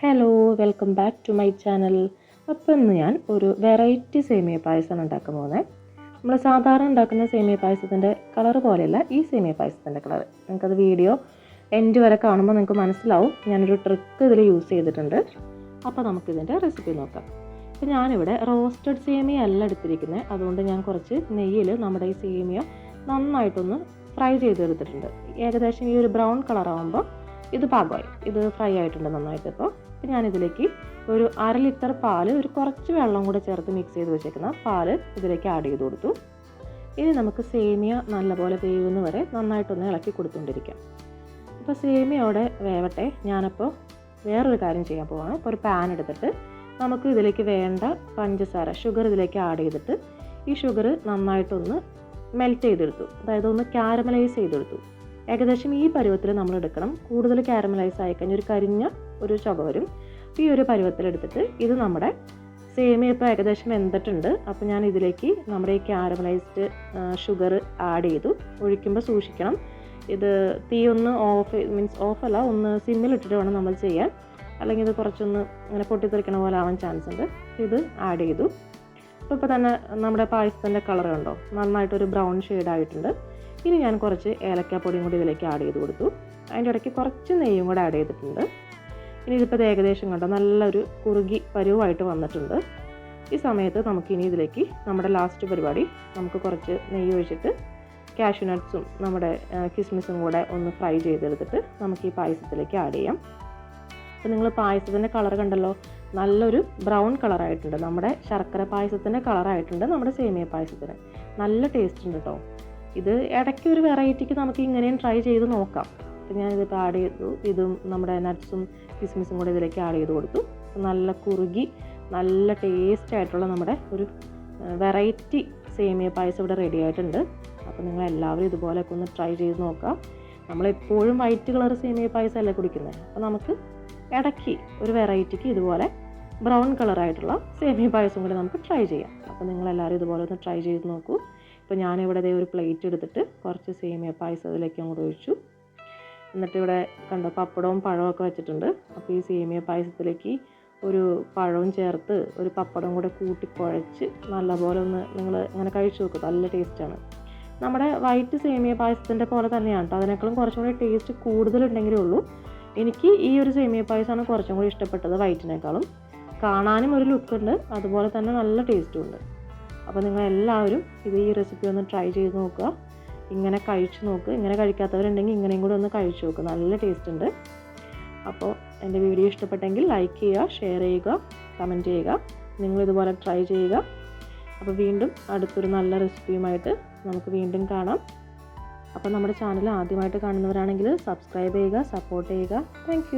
Hello, welcome back to my channel. അപ്പോൾ ഇന്ന് ഞാൻ ഒരു വെറൈറ്റി സേമിയ പായസമാണ് ഉണ്ടാക്കാൻ പോകുന്നത്. നമ്മൾ സാധാരണ ഉണ്ടാക്കുന്ന സേമിയ പായസത്തിൻ്റെ കളർ പോലെയല്ല ഈ സേമിയ പായസത്തിൻ്റെ കളർ. നിങ്ങൾക്കത് വീഡിയോ എൻഡ് വരെ കാണുമ്പോൾ നിങ്ങൾക്ക് മനസ്സിലാവും. ഞാനൊരു ട്രിക്ക് ഇതിൽ യൂസ് ചെയ്തിട്ടുണ്ട്. അപ്പോൾ നമുക്കിതിൻ്റെ റെസിപ്പി നോക്കാം. അപ്പോൾ ഞാനിവിടെ റോസ്റ്റഡ് സേമിയ അല്ല എടുത്തിരിക്കുന്നത്. അതുകൊണ്ട് ഞാൻ കുറച്ച് നെയ്യിൽ നമ്മുടെ ഈ സേമിയ നന്നായിട്ടൊന്ന് ഫ്രൈ ചെയ്തെടുത്തിട്ടുണ്ട്. ഏകദേശം ഈ ഒരു ബ്രൗൺ കളറാകുമ്പോൾ ഇത് പാകമായി, ഇത് ഫ്രൈ ആയിട്ടുണ്ട് നന്നായിട്ട്. അപ്പോൾ ഞാനിതിലേക്ക് ഒരു 1/2 ലിറ്റർ പാല്, ഒരു കുറച്ച് വെള്ളം കൂടെ ചേർത്ത് മിക്സ് ചെയ്ത് വെച്ചേക്കുന്ന പാല് ഇതിലേക്ക് ആഡ് ചെയ്ത് കൊടുത്തു. ഇനി നമുക്ക് സേമിയ നല്ലപോലെ വേവുന്ന വരെ നന്നായിട്ടൊന്ന് ഇളക്കി കൊടുത്തുകൊണ്ടിരിക്കാം. അപ്പോൾ സേമിയ അവിടെ വേവട്ടെ. ഞാനപ്പോൾ വേറൊരു കാര്യം ചെയ്യാൻ പോവാണ്. ഇപ്പോൾ ഒരു പാൻ എടുത്തിട്ട് നമുക്ക് ഇതിലേക്ക് വേണ്ട പഞ്ചസാര, ഷുഗർ ഇതിലേക്ക് ആഡ് ചെയ്തിട്ട് ഈ ഷുഗർ നന്നായിട്ടൊന്ന് മെൽറ്റ് ചെയ്തെടുത്തു. അതായത് ഒന്ന് കാരമലൈസ് ചെയ്തെടുത്തു. ഏകദേശം ഈ പരുവത്തിൽ നമ്മൾ എടുക്കണം. കൂടുതൽ കാരമലൈസ് ആയിക്കഴിഞ്ഞാൽ ഒരു കരിഞ്ഞ ഒരു ചുവ വരും. ഈ ഒരു പരുവത്തിലെടുത്തിട്ട് ഇത് നമ്മുടെ സേമിയ ഇപ്പോൾ ഏകദേശം വെന്തിട്ടുണ്ട്. അപ്പോൾ ഞാൻ ഇതിലേക്ക് നമ്മുടെ ഈ കാരമലൈസ്ഡ് ഷുഗർ ആഡ് ചെയ്തു. ഒഴിക്കുമ്പോൾ സൂക്ഷിക്കണം, ഇത് തീ ഒന്ന് ഓഫല്ല, ഒന്ന് സിമ്മിലിട്ടിട്ട് വേണം നമ്മൾ ചെയ്യാൻ. അല്ലെങ്കിൽ ഇത് കുറച്ചൊന്ന് അങ്ങനെ പൊട്ടിത്തെറിക്കണ പോലെ ആവാൻ ചാൻസ് ഉണ്ട്. ഇത് ആഡ് ചെയ്തു. ഇപ്പോൾ തന്നെ നമ്മുടെ പായസത്തിൻ്റെ കളർ കണ്ടോ, നന്നായിട്ടൊരു ബ്രൗൺ ഷെയ്ഡായിട്ടുണ്ട്. ഇനി ഞാൻ കുറച്ച് ഏലക്കാപ്പൊടിയും കൂടി ഇതിലേക്ക് ആഡ് ചെയ്ത് കൊടുത്തു. അതിൻ്റെ ഇടയ്ക്ക് കുറച്ച് നെയ്യും കൂടെ ആഡ് ചെയ്തിട്ടുണ്ട്. ഇനി ഇതിപ്പോൾ ഏകദേശം കണ്ടോ നല്ലൊരു കുറുകി പരുവായിട്ട് വന്നിട്ടുണ്ട്. ഈ സമയത്ത് നമുക്കിനി ഇതിലേക്ക് നമ്മുടെ ലാസ്റ്റ് പരിപാടി, നമുക്ക് കുറച്ച് നെയ്യ് ഒഴിച്ചിട്ട് കാഷ്യൂ നട്ട്സും നമ്മുടെ കിസ്മിസും കൂടെ ഒന്ന് ഫ്രൈ ചെയ്തെടുത്തിട്ട് നമുക്ക് ഈ പായസത്തിലേക്ക് ആഡ് ചെയ്യാം. അപ്പോൾ നിങ്ങൾ പായസത്തിൻ്റെ കളർ കണ്ടല്ലോ, നല്ലൊരു ബ്രൗൺ കളറായിട്ടുണ്ട്. നമ്മുടെ ശർക്കര പായസത്തിൻ്റെ കളറായിട്ടുണ്ട് നമ്മുടെ സേമിയ പായസത്തിന്. നല്ല ടേസ്റ്റ് ഉണ്ട് കേട്ടോ. ഇത് ഇടയ്ക്ക് ഒരു വെറൈറ്റിക്ക് നമുക്ക് ഇങ്ങനെയും ട്രൈ ചെയ്ത് നോക്കാം. അപ്പോൾ ഞാനിതിപ്പോൾ ആഡ് ചെയ്തു. ഇതും നമ്മുടെ നട്ട്സും കിസ്മിസും കൂടെ ഇതിലേക്ക് ആഡ് ചെയ്ത് കൊടുത്തു. നല്ല കുറുകി നല്ല ടേസ്റ്റ് ആയിട്ടുള്ള നമ്മുടെ ഒരു വെറൈറ്റി സേമിയ പായസം ഇവിടെ റെഡി ആയിട്ടുണ്ട്. അപ്പോൾ നിങ്ങളെല്ലാവരും ഇതുപോലെയൊക്കെ ഒന്ന് ട്രൈ ചെയ്ത് നോക്കാം. നമ്മളെപ്പോഴും വൈറ്റ് കളർ സേമിയ പായസം അല്ലേ കുടിക്കുന്നത്. അപ്പോൾ നമുക്ക് ഇടയ്ക്ക് ഒരു വെറൈറ്റിക്ക് ഇതുപോലെ ബ്രൗൺ കളറായിട്ടുള്ള സേമിയ പായസം കൂടി നമുക്ക് ട്രൈ ചെയ്യാം. അപ്പോൾ നിങ്ങളെല്ലാവരും ഇതുപോലെ ഒന്ന് ട്രൈ ചെയ്ത് നോക്കൂ. ഇപ്പോൾ ഞാനിവിടെ ഒരു പ്ലേറ്റ് എടുത്തിട്ട് കുറച്ച് സേമിയ പായസം അതിലേക്ക് അങ്ങോട്ട് ഒഴിച്ചു. എന്നിട്ട് ഇവിടെ കണ്ടോ പപ്പടവും പഴവും ഒക്കെ വെച്ചിട്ടുണ്ട്. അപ്പോൾ ഈ സേമിയ പായസത്തിലേക്ക് ഒരു പഴവും ചേർത്ത് ഒരു പപ്പടം കൂടെ കൂട്ടി കുഴച്ച് നല്ലപോലെ ഒന്ന് നിങ്ങൾ അങ്ങനെ കഴിച്ചു നോക്കുക. നല്ല ടേസ്റ്റാണ്. നമ്മുടെ വൈറ്റ് സേമിയ പായസത്തിൻ്റെ പോലെ തന്നെയാണ് കേട്ടോ. അതിനേക്കാളും കുറച്ചും കൂടി ടേസ്റ്റ് കൂടുതലുണ്ടെങ്കിലേ ഉള്ളൂ. എനിക്ക് ഈ ഒരു സേമിയ പായസമാണ് കുറച്ചും കൂടി ഇഷ്ടപ്പെട്ടത് വൈറ്റിനേക്കാളും. കാണാനും ഒരു ലുക്കുണ്ട്, അതുപോലെ തന്നെ നല്ല ടേസ്റ്റും ഉണ്ട്. അപ്പോൾ നിങ്ങളെല്ലാവരും ഇത് ഈ റെസിപ്പി ഒന്ന് ട്രൈ ചെയ്ത് നോക്കുക. ഇങ്ങനെ കഴിച്ച് നോക്കുക. ഇങ്ങനെ കഴിക്കാത്തവരുണ്ടെങ്കിൽ ഇങ്ങനെയും കൂടി ഒന്ന് കഴിച്ച് നോക്കുക. നല്ല ടേസ്റ്റ് ഉണ്ട്. അപ്പോൾ എൻ്റെ വീഡിയോ ഇഷ്ടപ്പെട്ടെങ്കിൽ ലൈക്ക് ചെയ്യുക, ഷെയർ ചെയ്യുക, കമൻറ്റ് ചെയ്യുക. നിങ്ങളിതുപോലെ ട്രൈ ചെയ്യുക. അപ്പോൾ വീണ്ടും അടുത്തൊരു നല്ല റെസിപ്പിയുമായിട്ട് നമുക്ക് വീണ്ടും കാണാം. അപ്പോൾ നമ്മുടെ ചാനൽ ആദ്യമായിട്ട് കാണുന്നവരാണെങ്കിൽ സബ്സ്ക്രൈബ് ചെയ്യുക, സപ്പോർട്ട് ചെയ്യുക. താങ്ക്